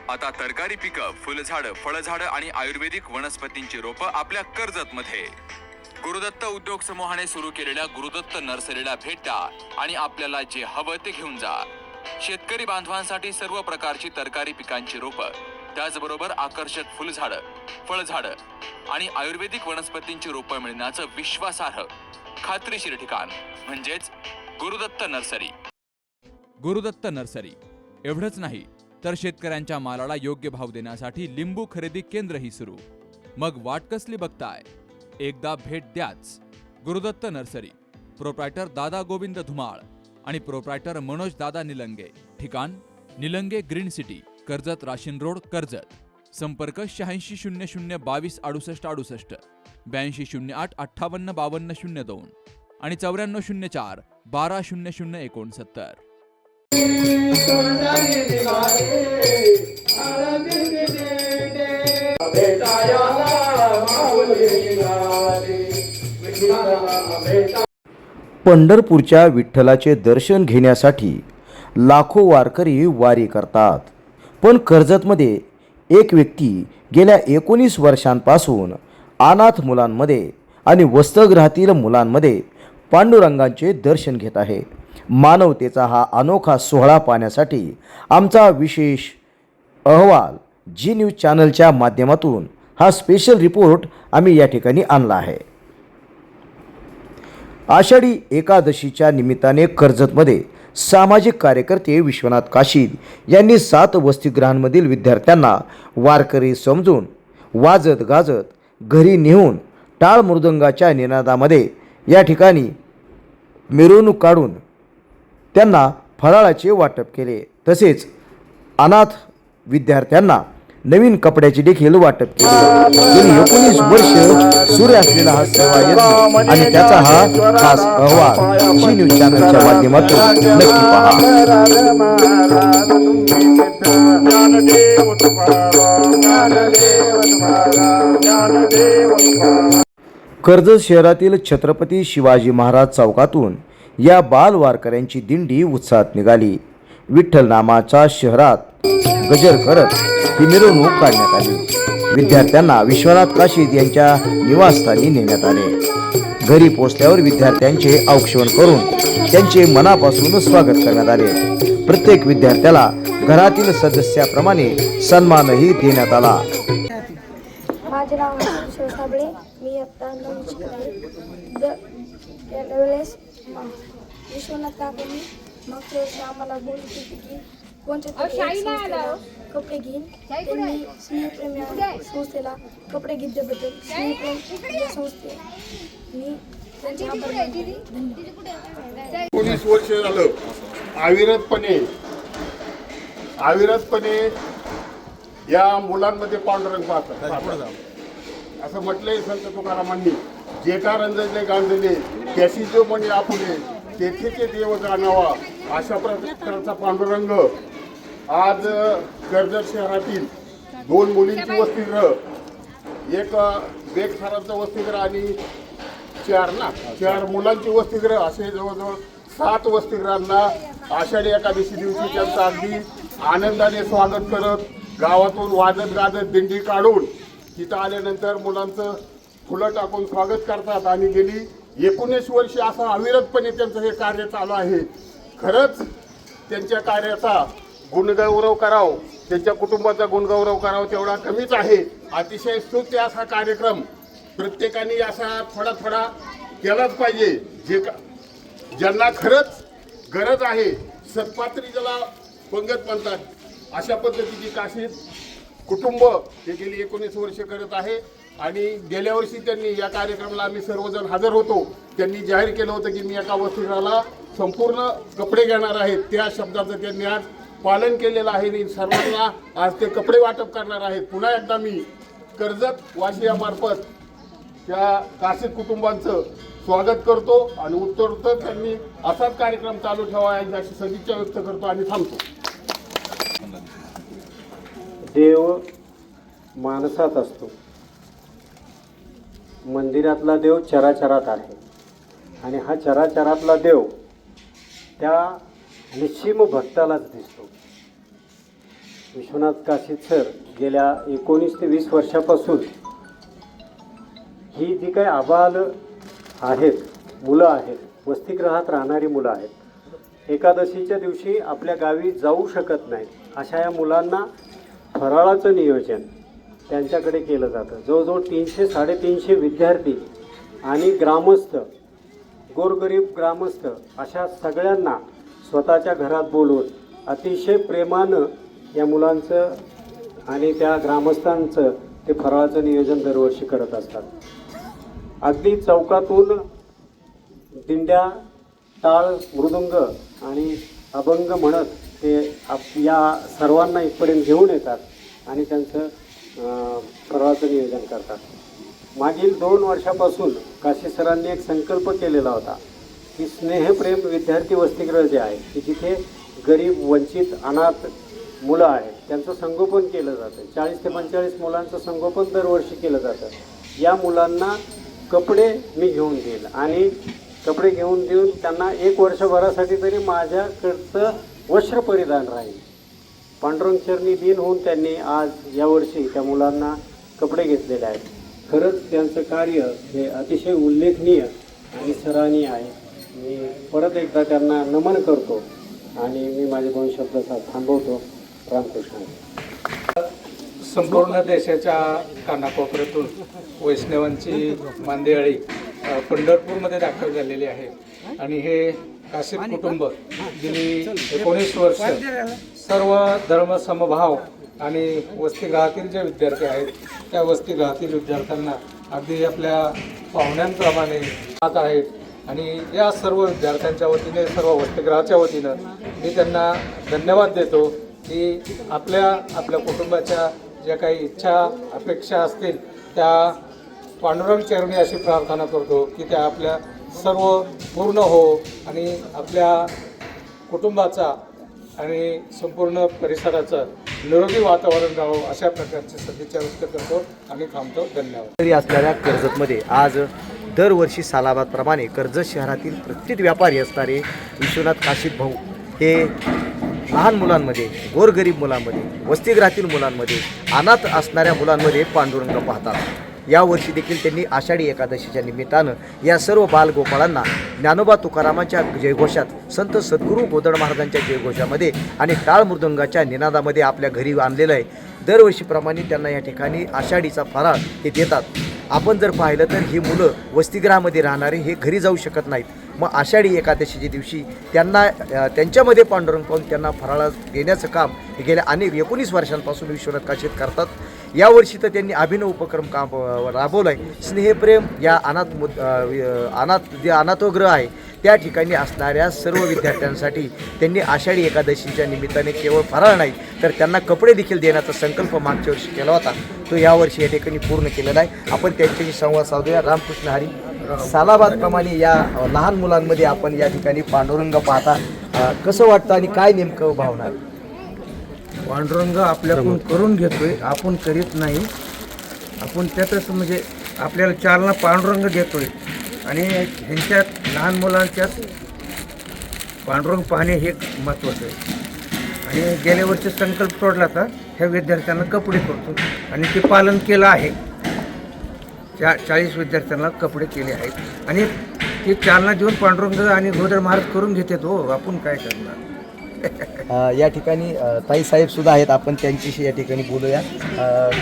आता तरकारी पिकं, फुलझाडं, फळझाडं आणि आयुर्वेदिक वनस्पतींची रोपं आपल्या कर्जतमध्ये. गुरुदत्त उद्योग समूहाने सुरू केलेल्या गुरुदत्त नर्सरीला भेट द्या आणि आपल्याला जे हवं ते घेऊन जा. शेतकरी बांधवांसाठी सर्व प्रकारची तरकारी पिकांची रोपं, त्याचबरोबर आकर्षक फुलझाडं, फळझाडं आणि आयुर्वेदिक वनस्पतींची रोपं मिळण्याचं विश्वासार्ह, खात्रीशीर ठिकाण म्हणजेच गुरुदत्त नर्सरी. गुरुदत्त नर्सरी एवढंच नाही तर शेतकऱ्यांच्या मालाला योग्य भाव देण्यासाठी लिंबू खरेदी केंद्रही सुरू. मग वाट कसली बघताय? एकदा भेट द्याच. गुरुदत्त नर्सरी, प्रोप्रायटर दादा गोविंद धुमाळ आणि प्रोप्रायटर मनोज दादा निलंगे. ठिकाण निलंगे ग्रीन सिटी, कर्जत राशीन रोड, कर्जत. संपर्क 8600226868, 8208585202 आणि 9404120069. पंढरपूरच्या विठ्ठलाचे दर्शन घेण्यासाठी लाखो वारकरी वारी करतात. पण कर्जतमध्ये एक व्यक्ती गेल्या 19 वर्षांपासून अनाथ मुलांमध्ये आणि वसतिगृहातील मुलांमध्ये पांडुरंगाचे दर्शन घेत आहे. मानवतेचा हा अनोखा सोहळा पाहण्यासाठी आमचा विशेष अहवाल जी न्यूज चॅनलच्या माध्यमातून हा स्पेशल रिपोर्ट आम्ही या ठिकाणी आणला आहे. आषाढी एकादशीच्या निमित्ताने कर्जतमध्ये सामाजिक कार्यकर्ते विश्वनाथ काशीद यांनी 7 वसतिगृहांमधील विद्यार्थ्यांना वारकरी समजून वाजत गाजत घरी नेऊन टाळ मृदंगाच्या निनादामध्ये या ठिकाणी मिरवणूक काढून त्यांना फराळाचे वाटप केले. तसेच अनाथ विद्यार्थ्यांना नवीन कपड्याचे देखील वाटप केले. गेली 19 वर्ष सुरू असलेला हा सेवा यज्ञ आणि त्याचा हा खास अहवाल जी न्यूज चॅनलच्या माध्यमातून नक्की पहा. कर्जत शहरातील छत्रपती शिवाजी महाराज चौकातून या बाल वारकऱ्यांची दिंडी उत्साहात निघाली. विठ्ठल नामाचा शहरात गजर करत ही मिरवणूक काढण्यात आली. विद्यार्थ्यांना विश्वनाथ काशीद यांच्या निवासस्थानी नेण्यात आले. घरी पोहोचल्यावर विद्यार्थ्यांचे औक्षण करून त्यांचे मनापासून स्वागत करण्यात आले. प्रत्येक विद्यार्थ्याला घरातील सदस्याप्रमाणे सन्मानही देण्यात आला. माझे नाव किशोर साबळे. मी आता 9वी शिकते. यावेळेस विश्वनाथ काकांनी मागच्या वर्षी आम्हाला बोलली होती की कोणत्या तरी संस्थेला कपडे घेईन. त्यांनी स्नेहप्रेम या संस्थेला कपडे घेतल्याबद्दल स्नेहप्रेम या संस्थेने त्यांचे आभार मानले. 19 वर्ष झालं अविरतपणे या मुलांमध्ये पांडुरंग पाहतात. असं म्हटलंय संत तुकारामांनी, जे का रंजले गांजले त्याशी जो म्हणे आपुले तेथेचे देव जाणावा. अशा प्रकारचा पांडुरंग आज कर्जत शहरातील 2 मुलींची वसतिगृह, एक बेग सरांचं वसतिगृह आणि 4 मुलांची वसतिगृह असे जवळजवळ 7 वसतिगृहांना आषाढी एकादशी दिवशी त्यांचं अगदी आनंदाने स्वागत करत गावातून वाजत गाजत दिंडी काढून तिथं आल्यानंतर मुलांचं फुलं टाकून स्वागत करतात. आणि गेली 19 वर्ष असं अविरतपणे त्यांचं हे कार्य चालू आहे. खरंच त्यांच्या कार्याचा गुणगौरव करावं, त्यांच्या कुटुंबाचा गुणगौरव करावं तेवढा कमीच आहे. अतिशय स्तुत्य असा कार्यक्रम प्रत्येकाने असा थोडा थोडा केलाच पाहिजे. ज्यांना खरंच गरज आहे, सत्पात्री ज्याला पंगत म्हणतात, अशा पद्धतीची काशीद कुटुंब हे गेली 19 वर्ष करत आहे. आणि गेल्या वर्षी त्यांनी या कार्यक्रमाला आम्ही सर्वजण हजर होतो. त्यांनी जाहीर केलं होतं की मी एका वसतिगृहाला संपूर्ण कपडे घेणार आहेत. त्या शब्दाचं त्यांनी आज पालन केलेलं आहे आणि सर्वांना आज ते कपडे वाटप करणार आहेत. पुन्हा एकदा मी कर्जत वासियामार्फत त्या काशीद कुटुंबांचं स्वागत करतो आणि उत्तरोत्तर त्यांनी असाच कार्यक्रम चालू ठेवा याची सदिच्छा व्यक्त करतो आणि थांबतो. देव माणसात असतो. मंदिरातला देव चराचरात आहे आणि हा चराचरातला देव त्या निश्चिम भक्तालाच दिसतो. विश्वनाथ काशीद सर गेल्या 19 ते 20 वर्षापासून ही जी काही आबाल आहेत, मुलं आहेत, वसतिगृहात राहणारी मुलं आहेत, एकादशीच्या दिवशी आपल्या गावी जाऊ शकत नाहीत, अशा या मुलांना फराळाचं नियोजन त्यांच्याकडे केलं जातं. जवळजवळ 300-350 विद्यार्थी आणि ग्रामस्थ, गोरगरीब ग्रामस्थ अशा सगळ्यांना स्वतःच्या घरात बोलवून अतिशय प्रेमानं या मुलांचं आणि त्या ग्रामस्थांचं ते फराळाचं नियोजन दरवर्षी करत असतात. अगदी चौकातून दिंड्या, टाळ, मृदुंग आणि अभंग म्हणत ते या सर्वांना इथपर्यंत घेऊन येतात आणि त्यांचं फराळाचं नियोजन करतात. मागील 2 वर्षापासून काशी सरांनी एक संकल्प केलेला होता की स्नेहप्रेम विद्यार्थी वसतिगृह जे आहे की जिथे गरीब, वंचित, अनाथ मुलं आहेत त्यांचं संगोपन केलं जातं. 40 ते 45 मुलांचं संगोपन दरवर्षी केलं जातं. या मुलांना कपडे मी घेऊन देईल आणि कपडे घेऊन देऊन त्यांना 1 वर्षभरासाठी तरी माझ्याकडचं वस्त्र परिधान राहील. पांडुरंग चरणी दिन होऊन त्यांनी आज यावर्षी त्या मुलांना कपडे घेतलेले आहेत. खरंच त्यांचं कार्य हे अतिशय उल्लेखनीय आणि सराहनीय आहे. मी परत एकदा त्यांना नमन करतो आणि मी माझे 2 शब्द थांबवतो. रामकृष्ण. संपूर्ण देशाच्या कानाकोपऱ्यातून वैष्णवांची मांदियाळी पंढरपूरमध्ये दाखल झालेली आहे आणि हे काशीद कुटुंब गेली 19 वर्ष सर्व धर्म समभाव आणि वसतिगृहातील जे विद्यार्थी आहेत त्या वसतिगृहातील विद्यार्थ्यांना अगदी आपल्या पाहुण्यांप्रमाणे पाहत आहेत. आणि या सर्व विद्यार्थ्यांच्या वतीने, सर्व वसतिगृहाच्या वतीनं मी त्यांना धन्यवाद देतो की आपल्या कुटुंबाच्या ज्या काही इच्छा, अपेक्षा असतील त्या पांडुरंग चरणी अशी प्रार्थना करतो की त्या आपल्या सर्व पूर्ण हो आणि आपल्या कुटुंबाचा आणि संपूर्ण परिसराचं निरोगी वातावरण राहावं अशा प्रकारची सदिच्छा व्यक्त करतो आणि थांबतो. धन्यवाद. तरी असणाऱ्या कर्जतमध्ये आज दरवर्षी सालाबादप्रमाणे कर्जत शहरातील प्रत्येक व्यापारी असणारे विश्वनाथ काशीद भाऊ हे लहान मुलांमध्ये, गोरगरीब मुलांमध्ये, वसतिगृहातील मुलांमध्ये, अनाथ असणाऱ्या मुलांमध्ये पांडुरंग पाहतात. यावर्षी देखील त्यांनी आषाढी एकादशीच्या निमित्तानं या सर्व बालगोपाळांना ज्ञानोबा तुकारामांच्या जयघोषात, संत सद्गुरू गोदड महाराजांच्या जयघोषामध्ये आणि टाळ मृदंगाच्या निनादामध्ये आपल्या घरी आणलेलं आहे. दरवर्षीप्रमाणे त्यांना या ठिकाणी आषाढीचा फराळ हे देतात. आपण जर पाहिलं तर ही मुलं वसतिगृहामध्ये राहणारे हे घरी जाऊ शकत नाहीत. मग आषाढी एकादशीच्या दिवशी त्यांना त्यांच्यामध्ये पांडुरंग पाहून त्यांना फराळ देण्याचं काम हे गेल्या 19 वर्षांपासून विश्वनाथ काशीद करतात. यावर्षी तर त्यांनी अभिनव उपक्रम काम राबवला आहे. स्नेहप्रेम या जे अनाथोगृह आहे त्या ठिकाणी असणाऱ्या सर्व विद्यार्थ्यांसाठी त्यांनी आषाढी एकादशीच्या निमित्ताने केवळ फराळ नाही तर त्यांना कपडे देखील देण्याचा संकल्प मागच्या वर्षी केला होता. तो यावर्षी या ठिकाणी पूर्ण केलेला आहे. आपण त्यांच्याशी संवाद साधूया. रामकृष्ण हरी. सालाबादप्रमाणे या लहान मुलांमध्ये आपण या ठिकाणी पांडुरंग पाहता, कसं वाटतं आणि काय नेमकं भावना? पांडुरंग आपल्याकडून करून घेतोय, आपण करीत नाही. आपण त्यातच म्हणजे आपल्याला चालना पांडुरंग देतोय आणि ह्यांच्या लहान मुलांच्यात पांडुरंग पाहणे हे महत्त्वाचं आहे. आणि गेल्या वर्षी संकल्प सोडला तर ह्या विद्यार्थ्यांना कपडे करतो आणि ते पालन केलं आहे. 40 विद्यार्थ्यांना कपडे केले आहेत आणि ते चालना देऊन पांडुरंग आणि गोदड महाराज करून घेतात. हो, आपण काय करणार. या ठिकाणी ताईसाहेब सुद्धा आहेत, आपण त्यांच्याशी या ठिकाणी बोलूया.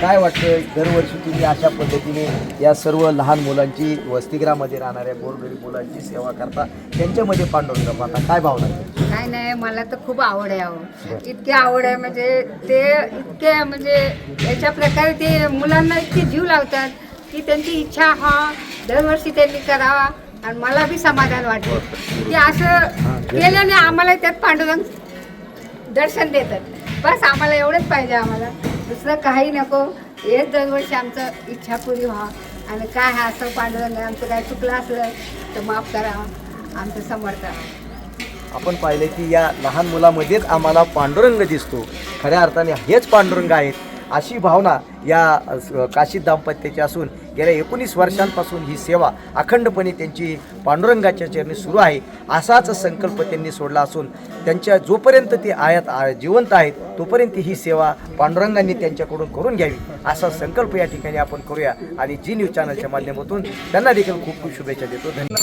काय वाटतं, दरवर्षी तुम्ही अशा पद्धतीने या सर्व लहान मुलांची, वसतिगृहामध्ये राहणाऱ्या गोरगरीब मुलांची सेवा करता, त्यांच्यामध्ये पांडुरंग पाहता, काय भावना? काय नाही, मला तर खूप आवड आहे. अहो, इतकी आवड आहे म्हणजे ते इतके म्हणजे याच्या प्रकारे ते मुलांना इतके जीव लावतात की त्यांची इच्छा दरवर्षी त्यांनी करावा आणि मला बी समाधान वाटतं की असं केल्याने आम्हाला त्यात पांडुरंग दर्शन देतात. बस आम्हाला एवढंच पाहिजे, आम्हाला दुसरं काही नको. हेच दरवर्षी आमचं इच्छा पुरी व्हा आणि काय असं पांडुरंग आमचं काय चुकलं असलं तर माफ करा, आमचं समर्थ. आपण पाहिलं की या लहान मुलामध्येच आम्हाला पांडुरंग दिसतो. खऱ्या अर्थाने हेच पांडुरंग आहेत. अशी भावना या काशीद दाम्पत्याची असून गेल्या 19 वर्षांपासून ही सेवा अखंडपणे त्यांची पांडुरंगाच्या चरणी सुरू आहे. असाच संकल्प त्यांनी सोडला असून त्यांच्या जोपर्यंत ते जिवंत आहेत तोपर्यंत ही सेवा पांडुरंगांनी त्यांच्याकडून करून घ्यावी असा संकल्प या ठिकाणी आपण करूया आणि जी न्यूज चॅनलच्या माध्यमातून त्यांना देखील खूप खूप शुभेच्छा देतो. धन्यवाद.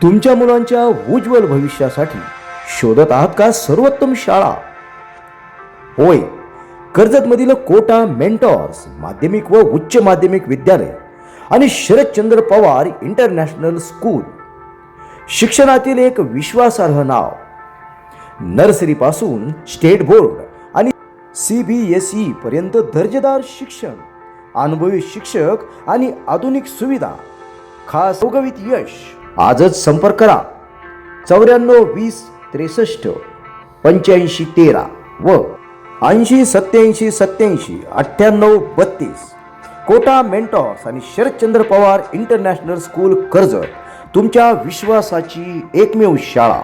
तुमच्या मुलांच्या उज्ज्वल भविष्यासाठी शोधत आहात का सर्वोत्तम शाळा? होय, कर्जतमधील कोटा मेंटॉर्स माध्यमिक व उच्च माध्यमिक विद्यालय आणि शरदचंद्र पवार इंटरनॅशनल स्कूल शिक्षणातील एक विश्वासार्ह नाव. नर्सरीपासून स्टेट बोर्ड आणि CBSE पर्यंत दर्जेदार शिक्षण, अनुभवी शिक्षक आणि आधुनिक सुविधा, खास योगवित यश. आजच संपर्क करा 94 20 63 85 13 व 80 87 87 98 32. कोटा मेंटॉर्स आणि शरदचंद्र पवार इंटरनॅशनल स्कूल कर्जत, तुमच्या विश्वासाची एकमेव शाळा.